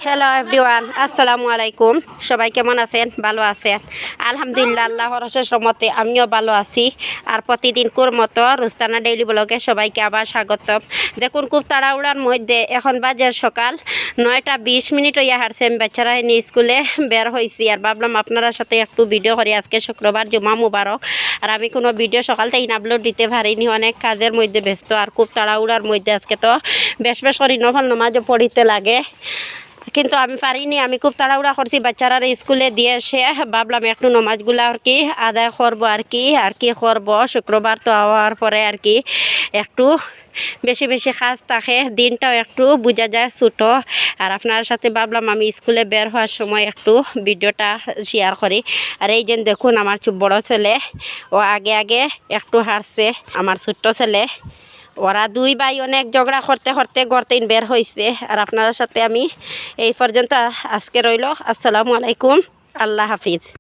Hello everyone, আসসালামু আলাইকুম। সবাই কেমন আছেন? ভালো আছেন? আলহামদুলিল্লাহ, আল্লাহর অশেষ রহমতে আমিও ভালো আছি। আর প্রতিদিনকার মতো রুস্তানা ডেইলি ব্লগে সবাইকে আবার স্বাগতম। দেখুন, খুব তাড়াহুড়ার মধ্যে এখন বাজে সকাল 9:20 হইয়া হারছে। আমি বাচ্চারা নিয়ে স্কুলে বের হয়েছি আর ভাবলাম আপনার সাথে একটু ভিডিও করি। আজকে শুক্রবার, জুমা মুবারক। আর আমি কোনো ভিডিও সকাল থেকে আপলোড দিতে পারিনি, অনেক কাজের মধ্যে ব্যস্ত আর খুব তাড়াহুড়ার মধ্যে। আজকে তো বেশ করি নফল নামাজও পড়িতে লাগে, কিন্তু আমি পারিনি। আমি খুব তাড়াহুড়া করছি বাচ্চারা স্কুলে দিয়ে এসে ভাবলাম একটু নমাজগুলো আর কি আদায় করবো আর কি করবো। শুক্রবার তো হওয়ার পরে আর কি একটু বেশি কাজ থাকে, দিনটাও একটু বোঝা যায় ছোটো। আর আপনার সাথে ভাবলাম আমি স্কুলে বের হওয়ার সময় একটু ভিডিওটা শেয়ার করি। আর এই যে দেখুন, আমার বড় ছেলে ও আগে একটু হারছে, আমার ছোট্ট ছেলে। ওরা দুই ভাই অনেক ঝগড়া করতে গড়তেই বের হয়েছে। আর আপনার সাথে আমি এই পর্যন্ত আজকে রইল। আসসালামু আলাইকুম, আল্লাহ হাফিজ।